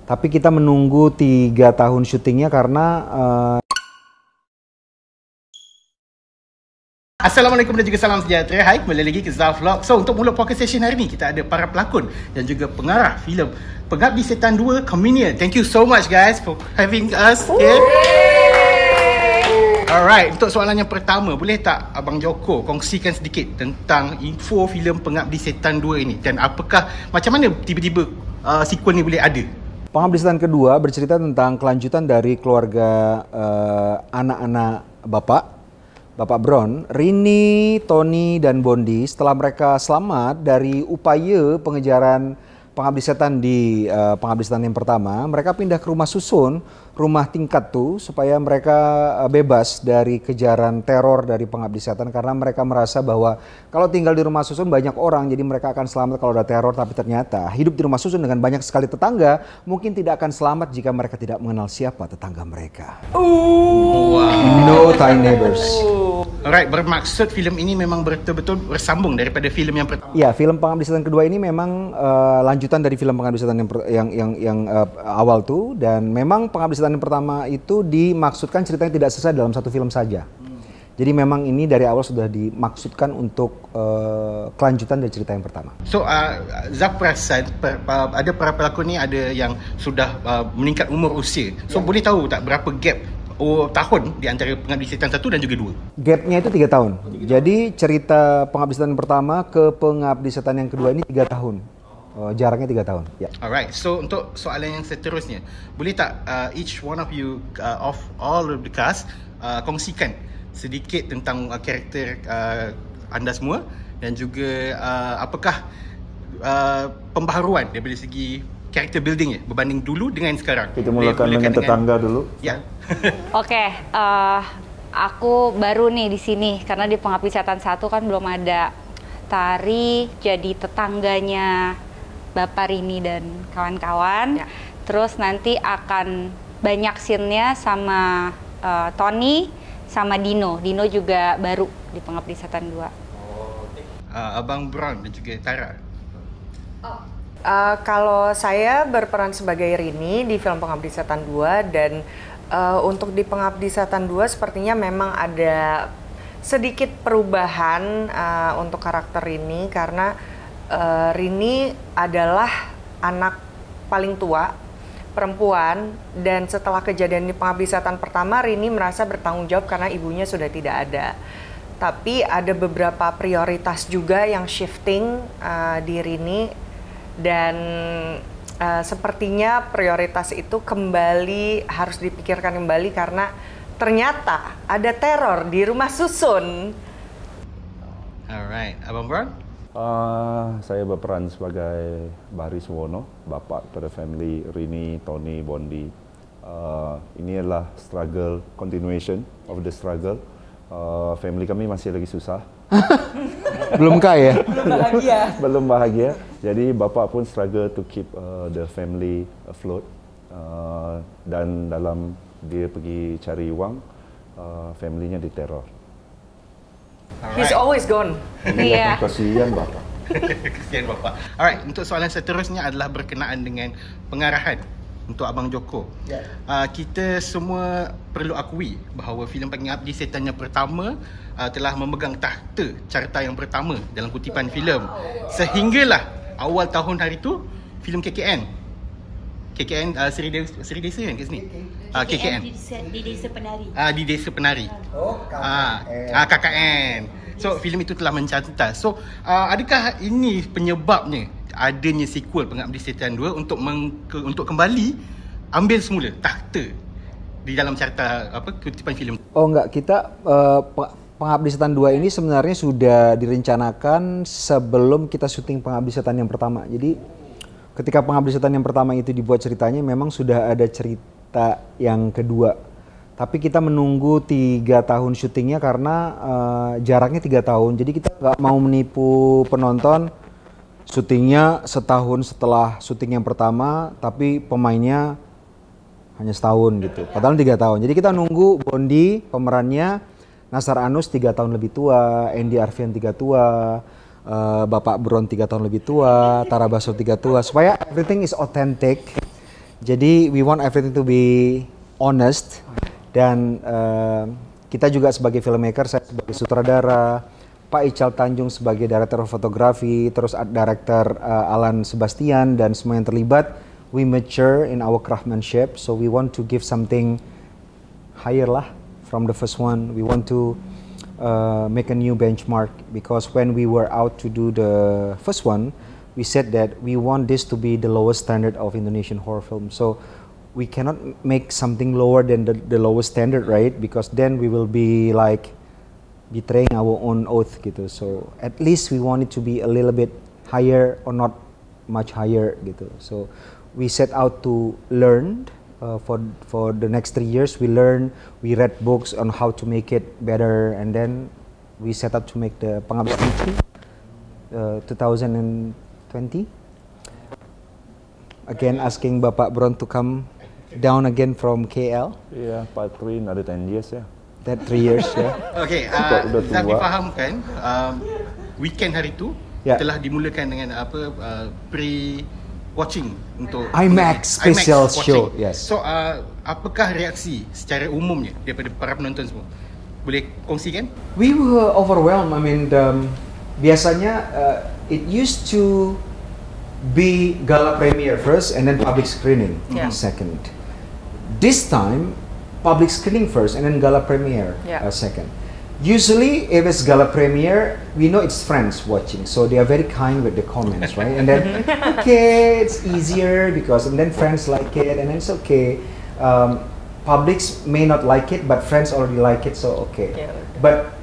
Tapi kita menunggu 3 tahun syutingnya karena Assalamualaikum dan juga salam sejahtera. Hai, kembali lagi ke Zal Vlog. So, untuk mula podcast session hari ni, kita ada para pelakon dan juga pengarah filem Pengabdi Setan 2 Communion. Thank you so much guys for having us here. Alright, untuk soalan yang pertama, boleh tak Abang Joko kongsikan sedikit tentang info filem Pengabdi Setan 2 ini, dan apakah, macam mana tiba-tiba sequel ni boleh ada? Pengabdi Setan kedua bercerita tentang kelanjutan dari keluarga anak-anak Bapak Bron, Rini, Tony, dan Bondi. Setelah mereka selamat dari upaya pengejaran Pengabdi Setan di Pengabdi Setan yang pertama, mereka pindah ke rumah susun, rumah tingkat tuh, supaya mereka bebas dari kejaran teror dari Pengabdi Setan, karena mereka merasa bahwa kalau tinggal di rumah susun banyak orang, jadi mereka akan selamat kalau ada teror. Tapi ternyata hidup di rumah susun dengan banyak sekali tetangga mungkin tidak akan selamat jika mereka tidak mengenal siapa tetangga mereka. Wow. No Tiny Neighbors. Alright, bermaksud filem ini memang betul-betul bersambung daripada filem yang pertama. Ya, film Pengabdi Setan kedua ini memang lanjutan dari film Pengabdi Setan yang awal tuh, dan memang Pengabdi Setan yang pertama itu dimaksudkan ceritanya tidak selesai dalam satu film saja. Jadi memang ini dari awal sudah dimaksudkan untuk kelanjutan dari cerita yang pertama. So, Zaf perasan ada para pelakon ni ada yang sudah meningkat umur usia. So, boleh tahu tak berapa gap tahun di antara Pengabdi Setan 1 dan juga 2? Gapnya itu 3 tahun. Jadi cerita Pengabdi Setan yang pertama ke Pengabdi Setan yang kedua ini 3 tahun. Jaraknya 3 tahun. Ya. Alright, so untuk soalan yang seterusnya, boleh tak each one of you of all of the cast kongsikan sedikit tentang karakter anda semua, dan juga apakah pembaharuan daripada segi karakter building berbanding dulu dengan sekarang. Kita mulakan dengan tetangga dulu. Ya. Oke, aku baru nih di sini karena di Pengabdi Setan 1 kan belum ada. Tari jadi tetangganya Bapak Rini dan kawan-kawan. Ya. Terus nanti akan banyak scene-nya sama Tony sama Dino. Dino juga baru di Pengabdi Setan 2. Abang Bron dan juga Tara. Kalau saya berperan sebagai Rini di film Pengabdi Setan 2, dan untuk di Pengabdi Setan 2 sepertinya memang ada sedikit perubahan untuk karakter Rini, karena Rini adalah anak paling tua, perempuan, dan setelah kejadian di Pengabdi Setan pertama, Rini merasa bertanggung jawab karena ibunya sudah tidak ada. Tapi ada beberapa prioritas juga yang shifting di Rini, dan sepertinya prioritas itu kembali harus dipikirkan kembali karena ternyata ada teror di rumah susun. Alright, Abang Bron? Saya berperan sebagai Bahri Suwono, bapa pada family Rini, Tony, Bondi. Ini adalah struggle, continuation of the struggle. Family kami masih lagi susah. Belum kaya? Belum bahagia. Jadi bapa pun struggle to keep the family afloat. Dan dalam dia pergi cari wang, family-nya diteror. He's always gone. Iya. Kasihan bapa. Kesian bapa. Alright, untuk soalan seterusnya adalah berkenaan dengan pengarahan untuk Abang Joko. Yeah. Kita semua perlu akui bahawa filem Pengabdi Setan yang pertama telah memegang tahta carta yang pertama dalam kutipan filem. Sehinggalah awal tahun hari tu filem KKN Seri Desa kan kat sini? KKN di Desa Penari. Di Desa Penari. Oh, KKN. KKN. So filem itu telah mencantas. So adakah ini penyebabnya adanya sequel Pengabdi Setan 2 untuk kembali ambil semula tahta di dalam carta kutipan filem? Oh enggak, kita Pengabdi Setan 2 ini sebenarnya sudah direncanakan sebelum kita syuting Pengabdi Setan yang pertama. Jadi ketika Pengabdi Setan yang pertama itu dibuat ceritanya, memang sudah ada cerita yang kedua. Tapi kita menunggu 3 tahun syutingnya karena jaraknya 3 tahun. Jadi kita nggak mau menipu penonton, syutingnya setahun setelah syuting yang pertama, tapi pemainnya hanya setahun gitu. Padahal 3 tahun. Jadi kita nunggu Bondi pemerannya, Nasar Anus 3 tahun lebih tua, Andy Arfian 3 tua, Bapak Bron 3 tahun lebih tua, Tara Basro 3 tua, supaya everything is authentic. Jadi we want everything to be honest, dan kita juga sebagai filmmaker, saya sebagai sutradara, Pak Ical Tanjung sebagai director fotografi, terus director Alan Sebastian dan semua yang terlibat, we mature in our craftsmanship, so we want to give something higher lah from the first one. We want to make a new benchmark, because when we were out to do the first one, we said that we want this to be the lowest standard of Indonesian horror film. So we cannot make something lower than the lowest standard, right? Because then we will be like betraying our own oath gitu. So at least we want it to be a little bit higher or not much higher gitu. So we set out to learn for the next 3 years. We read books on how to make it better, and then we set out to make the Pengabdi Setan 2020. Again, asking Bapak Bron to come down again from KL. Yeah, part 3 another 10 years ya. That 3 years ya. Okay, Udah dah tua. difahamkan weekend hari tu Ya. telah dimulakan dengan pre-watching untuk IMAX special watching. show, yes. So apakah reaksi secara umumnya daripada para penonton semua? Boleh kongsikan? We were overwhelmed. I mean, biasanya it used to be gala premiere first and then public screening second. This time, public screening first and then gala premiere second. Usually, if it's gala premiere, we know it's friends watching, so they are very kind with the comments, right? And then, okay, it's easier because, and then friends like it, and then it's okay. Publics may not like it, but friends already like it, so okay. Yeah. But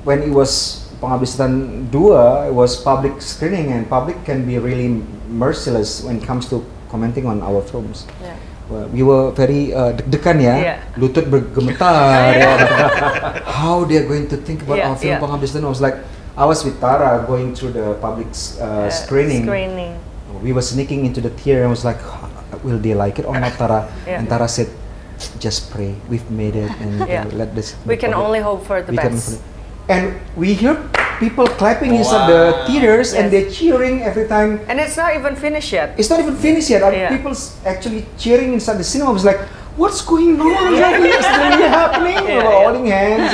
when it was Pengabdi Setan 2, it was public screening, and public can be really merciless when it comes to commenting on our films. Yeah. Well, we were very deg-degan ya, Yeah. lutut bergemetar. Ya. How they're going to think about our film Pengabdi Setan? I was with Tara going through the public screening. We were sneaking into the theater and was like, will they like it or not, Tara? Yeah. And Tara said, just pray, we've made it, and let this. We can only hope for the best. And we hear people clapping inside the theaters, and they're cheering every time. And it's not even finished yet. It's not even finished yet. People actually cheering inside the cinema. I was like, what's going on? It's really happening. We were holding hands.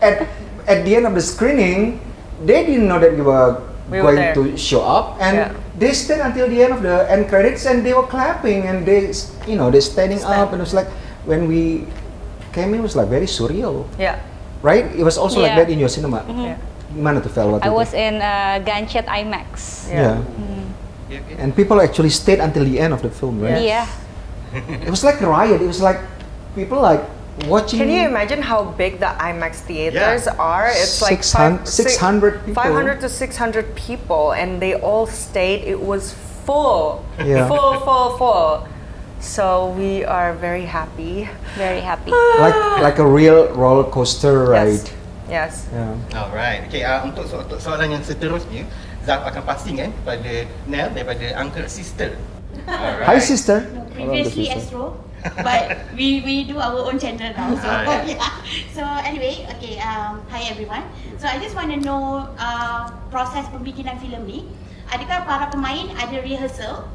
And at the end of the screening, they didn't know that we were going to show up. And they stayed until the end of the end credits, and they were clapping, and they're standing up. And it was like, when we came in, it was like very surreal. Yeah. Right? It was also like that in your cinema. Gimana tuh Fel waktu I itu? was in Ganchet IMAX. Yeah. And people actually stayed until the end of the film, right? Yeah. It was like a riot. It was like people like watching. Can you imagine how big the IMAX theaters are? It's like 600 people. 500 to 600 people, and they all stayed. It was full. Yeah. Full. So we are very happy. Very happy. Like a real roller coaster ride. Yes. Yeah. Alright. Okay, untuk soalan yang seterusnya, Zaf akan passing kepada Nel daripada Uncle Sister. Alright. Hi sister. Previously Astro, but we do our own channel now. So So anyway, okay. Hi everyone. So I just want to know proses pembikinan filem ni. Adakah para pemain ada rehearsal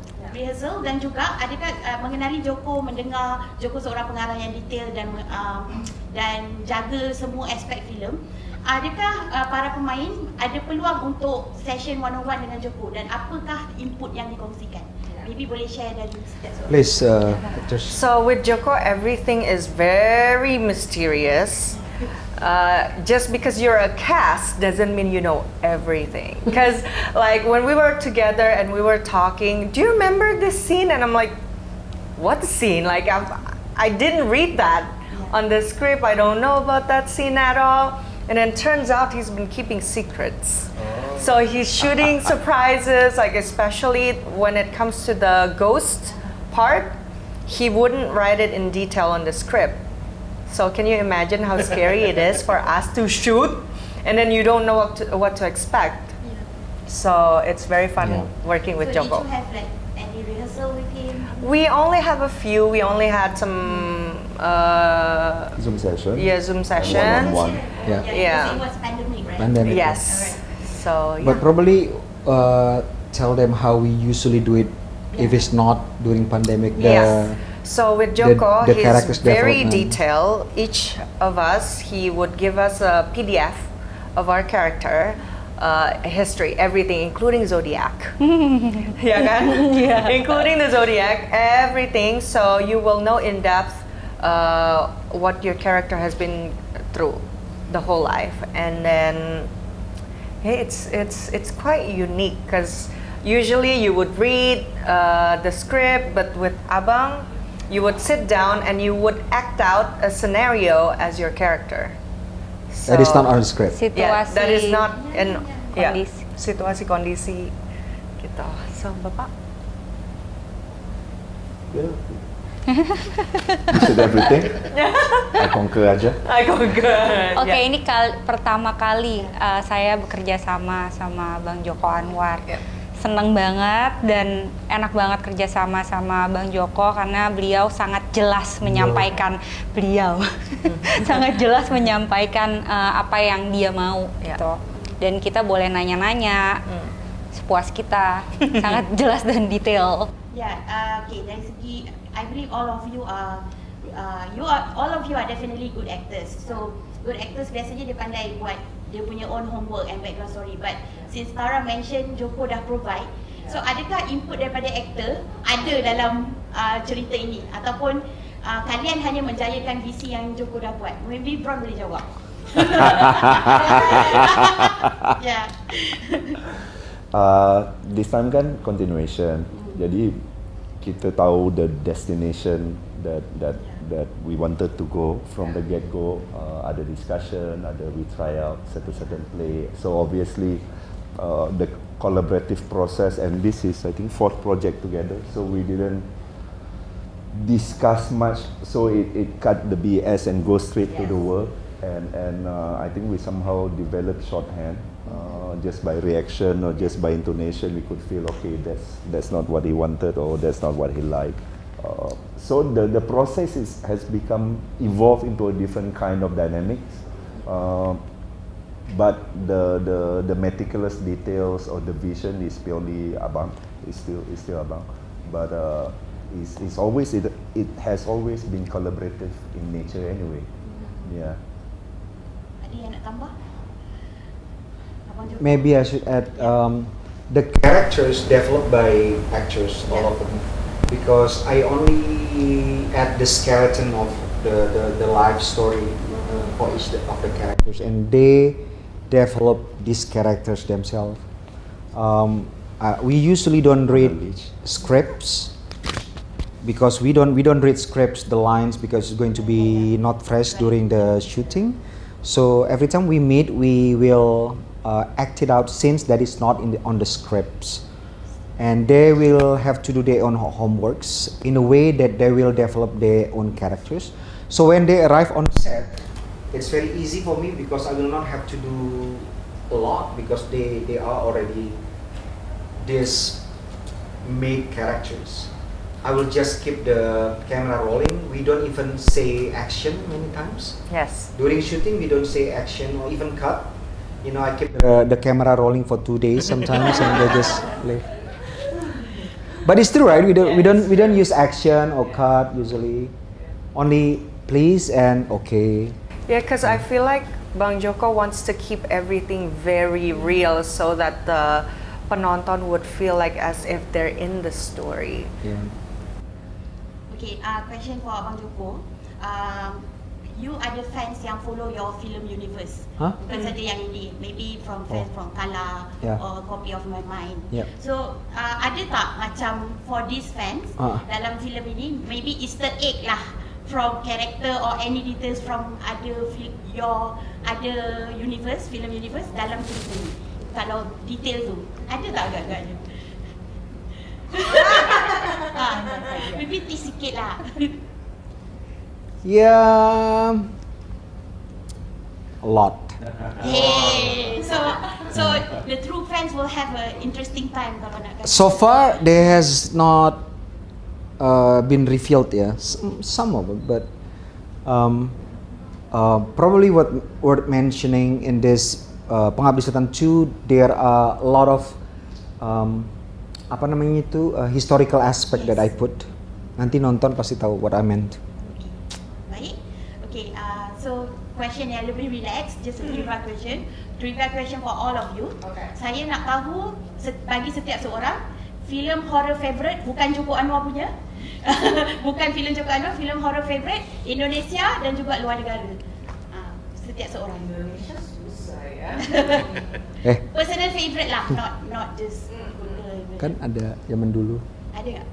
dan juga adakah mengenali Joko, mendengar Joko seorang pengarah yang detail dan jaga semua aspek filem. Adakah para pemain ada peluang untuk session one-on-one dengan Joko, dan apakah input yang dikongsikan? Maybe boleh share dari Please, So with Joko, everything is very mysterious. Just because you're a cast doesn't mean you know everything. Because like when we were together and we were talking, do you remember this scene? And I'm like, what scene? Like I didn't read that on the script. I don't know about that scene at all. And then turns out he's been keeping secrets. So he's shooting surprises, like especially when it comes to the ghost part, he wouldn't write it in detail on the script. So can you imagine how scary it is for us to shoot and then you don't know what to expect? So it's very fun working with Joko. Did you have like any rehearsal with him? We only have a few. We only had some Zoom session. Yeah, Zoom sessions. One-on-one. Yeah. Because it was pandemic, right? Pandemic. Yes. So yeah. But probably tell them how we usually do it if it's not during pandemic. Yes. So with Joko, the he's characters very development. detailed. Each of us, he would give us a PDF of our character, history, everything, including zodiac. Yeah, kan? Yeah. Including the zodiac, everything. So you will know in depth what your character has been through the whole life, and then hey, it's quite unique because usually you would read the script, but with Abang, you would sit down and you would act out a scenario as your character. So, That is not on the script. Situasi. yeah, that is not in yeah, kondisi. situasi kondisi gitu. So Bapak, Yeah. You said everything. I conquer aja. I go good. Oke, ini pertama kali saya bekerja sama Bang Joko Anwar. Yeah. Seneng banget dan enak banget kerja sama Bang Joko karena beliau sangat jelas menyampaikan sangat jelas menyampaikan apa yang dia mau Yeah. gitu. Dan kita boleh nanya-nanya sepuas kita, sangat jelas dan detail. Yeah, okay, dari segi, I believe all of you are definitely good actors. So good actors biasanya dia pandai buat dia punya own homework and background story. But since Tara mention Joko dah provide, so adakah input daripada actor ada dalam cerita ini ataupun kalian hanya menjayakan visi yang Joko dah buat? Maybe Bron boleh jawab. Yeah. This time kan continuation. Jadi kita tahu the destination that we wanted to go from the get go. Ada discussion, ada we try out certain play. So obviously the collaborative process, and this is I think 4th project together. So we didn't discuss much. So it cut the BS and go straight to the work. And I think we somehow developed shorthand. Just by reaction or just by intonation, we could feel okay, that's not what he wanted or that's not what he liked. So the process has become evolved into a different kind of dynamics. But the meticulous details or the vision is purely Abang. Is still Abang. But it's always it has always been collaborative in nature anyway. Yeah. Ada yang nak tambah? Abang Joko? Maybe I should add the characters developed by actors, all of them, because I only add the skeleton of the life story for each of the characters, and they develop these characters themselves. We usually don't read scripts because we don't read scripts, the lines, because it's going to be not fresh during the shooting. So every time we meet, we will act it out since that is not on the scripts, and they will have to do their own homeworks in a way that they will develop their own characters. So when they arrive on set, it's very easy for me because I will not have to do a lot because they are already these made characters. I will just keep the camera rolling. We don't even say action many times. Yes. During shooting, we don't say action or even cut. You know, I keep the camera rolling for 2 days sometimes, and they just leave. But it's true, right? We don't use action or cut usually. Only please and okay. Yeah, because I feel like Bang Joko wants to keep everything very real so that the penonton would feel like as if they're in the story. Yeah. Okay, question for Abang Joko. You ada fans yang follow your film universe. Huh? Bukan saja yang ini, maybe from fans from Kala or Copy of My Mind. Yeah. So ada tak macam for these fans dalam filem ini, maybe Easter egg lah from character or any details from your other universe, film universe dalam cerita ni? Kalau detail tu, ada tak agak-agaknya? Maybe tease sikit lah. Yeah, a lot. Hey, so the true fans will have an interesting time kalau nak. So far, there has not been revealed, yeah. Some of it, but probably worth mentioning in this Pengabdi Setan 2, there are a lot of apa namanya itu historical aspect that I put. Nanti nonton pasti tahu what I meant. Baik. Okay, so question yang lebih relax, just a trivia question. Trivia question for all of you. Okay. Saya nak tahu bagi setiap seorang filem horror favorite, bukan Joko Anwar punya. Bukan filem Joko Anwar, filem horror favorite Indonesia dan juga luar negara. Setiap seorang. Indonesia susah ya. Personal favorite lah, not just Kan ada zaman dulu. ada tak?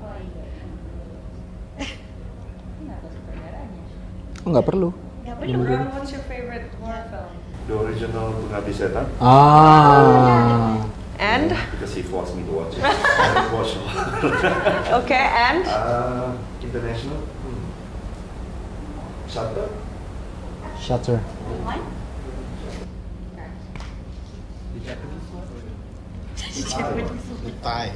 Oh nggak perlu. Tak perlu. What's your favorite horror film? The original Pengabdi Setan. And? Because he forced me to watch it. I watched it. Okay, and? International. Shutter. Shutter. One. Thai.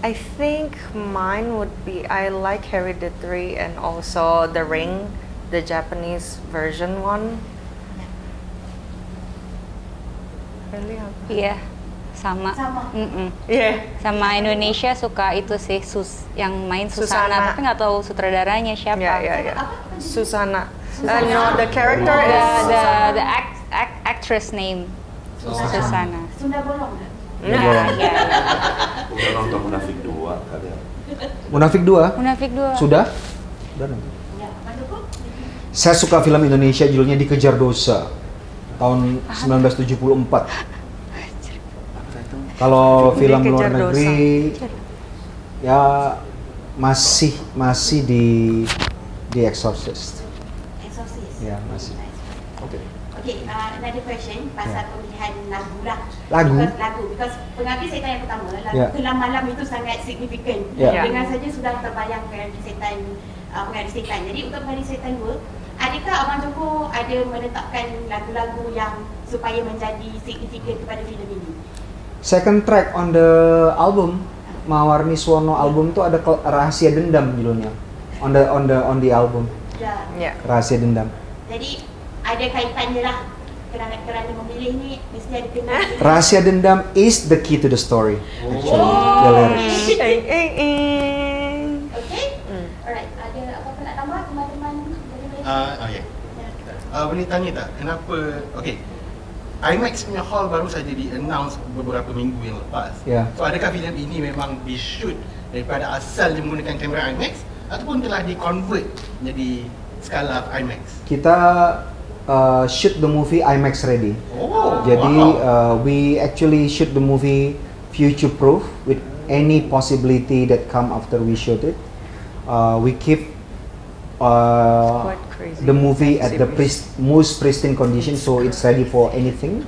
I think mine would be, I like Hereditary and also The Ring, the Japanese version one. Really? Iya, sama. Sama. Yeah. Sama Indonesia suka itu sih yang main Susana, Susana. tapi nggak tahu sutradaranya siapa. Yeah. Susana. No, the character is The actress name Susana. Sunda Bolong. Iya. Udah nonton Munafik 2 kalian. Munafik 2? Munafik 2. Sudah? Udah nonton. Ya, Pak. Saya suka film Indonesia judulnya Dikejar Dosa tahun 1974. Kalau film luar Dikejar negeri ya masih di Exorcist. Exorcist. Ya, masih. Oke. Okay, another question pasal pemilihan lagu lah. Lagu? Because Pengabdi Setan yang pertama, lagu Yeah. Kelam Malam itu sangat signifikan. Yeah. Dengan saja sudah terbayang Pengabdi Setan, Pengabdi Setan. Jadi untuk Pengabdi Setan 2, adakah Abang Joko ada menetapkan lagu-lagu yang supaya menjadi signifikan kepada filem ini? Second track on the album, Mawarni Suwono album tuh ada Rahasia Dendam judulnya. On the album, Ya. Yeah. Rahasia Dendam. Jadi ada kaitannya lah kerana memilih ni mesti ada kena. Rahasia Dendam is the key to the story. Actually, the lyrics. Okay? Alright, ada apa-apa nak tambah teman-teman? Okay. Boleh tanya tak, kenapa, okay, IMAX punya hall baru saja di-announce beberapa minggu yang lepas. Ya. So adakah filem ini memang di-shoot daripada asalnya menggunakan kamera IMAX ataupun telah di-convert menjadi skala IMAX? Kita shoot the movie IMAX ready. Oh, Jadi wow. we actually shoot the movie future proof with any possibility that come after we shoot it. We keep Quite crazy. the movie at the most pristine condition, so it's ready for anything.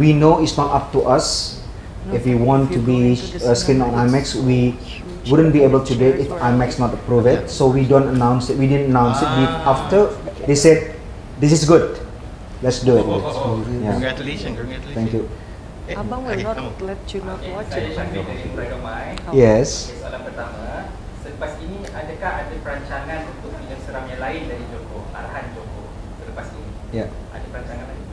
We know it's not up to us. If we want to be screened on IMAX, we wouldn't be able to do it if IMAX not approve it. So we don't announce it. We didn't announce it. After they said, "This is good, let's do it." Yeah. Congratulations. Thank you. Abang will not let you not watch it. Yes. Soalan pertama, selepas ini adakah ada perancangan untuk filem seram yang lain dari Joko, arahan Joko selepas ini? Ya. Ada perancangan lain?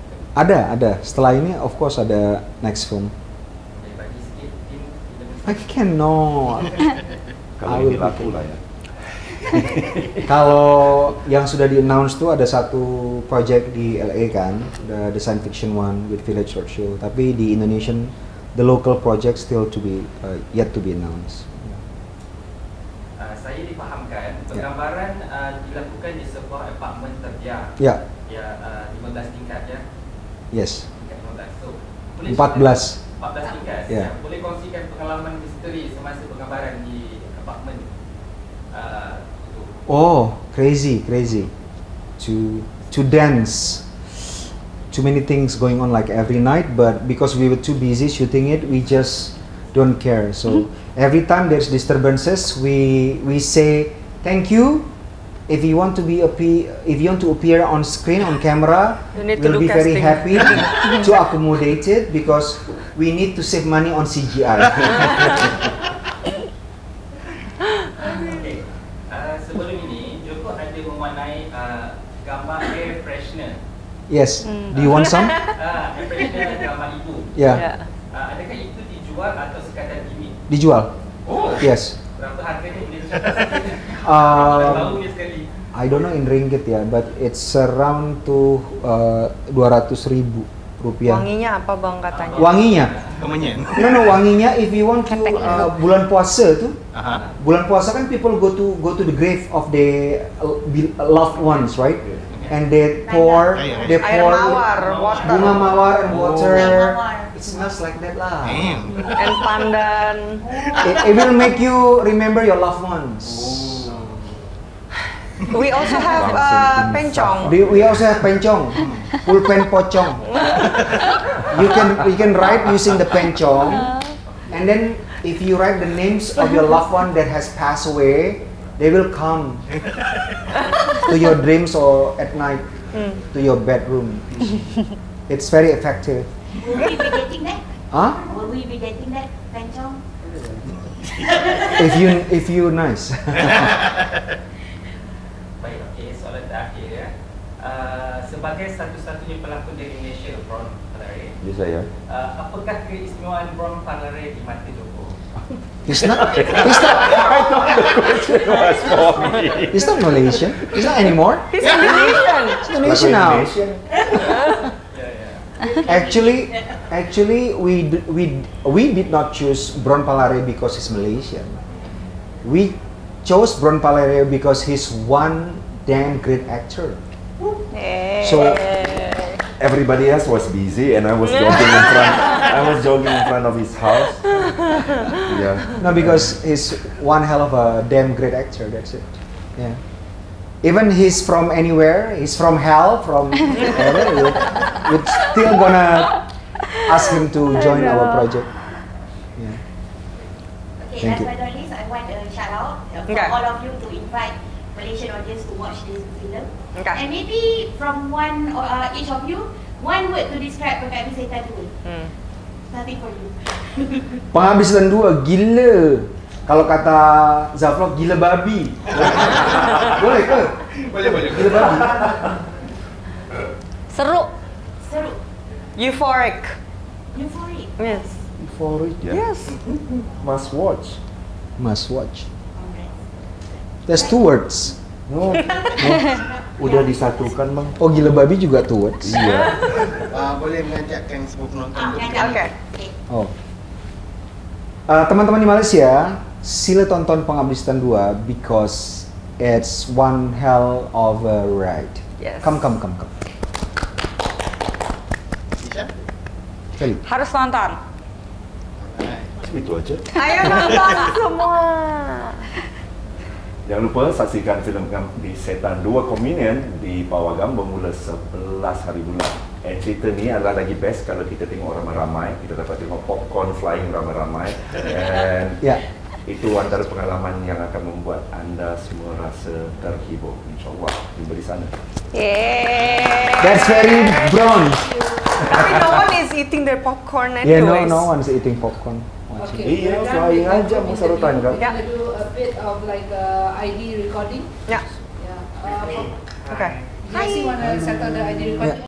Ada. Setelah ini, of course, ada next film. Jadi bagi sikit filem I cannot. Kalau ini laku lah ya. Kalau yang sudah di-announce tuh ada satu project di LA kan, the science fiction one with Village Roadshow. Tapi di Indonesian, the local project still to be yet to be announced. saya difahamkan penggambaran dilakukan di sebuah apartmen terbiar. Ya. Ya, 15 tingkat ya. Yes. Tingkat 15. So, boleh 14. 14 tingkat. Ya. Ya. Boleh kongsikan pengalaman misteri semasa penggambaran di apartmen itu. Oh, crazy. To dance. Too many things going on like every night, but because we were too busy shooting it, we just don't care. So every time there's disturbances, we say thank you. If you want to appear on screen on camera, You need to we'll do be very casting. happy to accommodate it because we need to save money on CGI. Okay. Sebelum ini, Joko ada mewarnai gambar air freshener. Yes. Do you want some? Air freshener gambar ibu. Yeah. Adakah dijual atau sekadar gimmick? Dijual. Oh. Yes. Berapa harganya boleh dicakap? Baunya sekali. I don't know in ringgit ya, but it's around to 200.000 rupiah. Wanginya apa bang katanya? Wanginya? Kemenyan. No, wanginya if you want to bulan puasa tuh, Aha. bulan puasa kan people go to the grave of the loved ones, right? And they pour Air mawar, water. bunga mawar and water. mawar. It smells like that lah. Damn. And pandan. It will make you remember your loved ones. We also have pencong. We also have pencong, pulpen pocong. You can write using the pencong, and then if you write the names of your loved one that has passed away, they will come to your dreams or at night to your bedroom. It's very effective. Will we be getting that? Huh? Will we be getting that, Pencong? If you nice. Baik, okey, soalan terakhir ya. Sebagai satu-satunya pelakon dari Malaysia, Bron Palare, Ya saya. apakah keistimewaan Bron Palare di mata Joko? He's not Malaysian. He's not anymore. He's Indonesian. He's Indonesian now. Indonesian. Actually, we did not choose Bron Palare because he's Malaysian. We chose Bron Palare because he's one damn great actor. So Everybody else was busy and I was jogging in front. I was jogging in front of his house. Yeah. no, because he's one hell of a damn great actor. That's it. Yeah. Even he's from anywhere. He's from hell. From wherever. We're still gonna ask him to join our project. Yeah. Okay, Thank last you. but not least, I want a shout out for Okay. all of you to invite Malaysian audience to watch this film. Okay. And maybe from each of you, one word to describe Pengabdi Setan 2. Starting for you. Pengabdi Setan 2 gila. Kalau kata Zaflok gila babi. Boleh ke? Boleh. Gila babi. Seru. Seru. Euphoric. Euphoric. Yes. Euphoric ya. Yes. Must watch. Must watch. Congrats. There's two words. No. Udah disatukan bang. Oh gila babi juga two words. Iya. Boleh mengajakkan semua penonton untuk Okay. Okay. Oh. Teman-teman di Malaysia, sila tonton Pengabdi Setan 2 because it's one hell of a ride. Yes. Come. Isha? Kali. Harus nonton. Itu aja. Ayo nonton semua. Jangan lupa saksikan filem Pengabdi Setan 2 Communion di Pawagam bermula 11 hari bulan. Cerita ni adalah lagi best kalau kita tengok ramai-ramai. Kita dapat tengok popcorn flying ramai-ramai. And Ya. itu antara pengalaman yang akan membuat anda semua rasa terhibur. InsyaAllah jumpa di sana. Yeay. That's very bronze. Tapi no one is eating their popcorn Yeah, anyways. no one's eating popcorn. Okay. Iya, we're done flying with aja, our mau sarutan kan? interview. We're gonna do a bit of like ID recording. Yeah. Yeah. Okay. Jesse wanna settle the ID recording?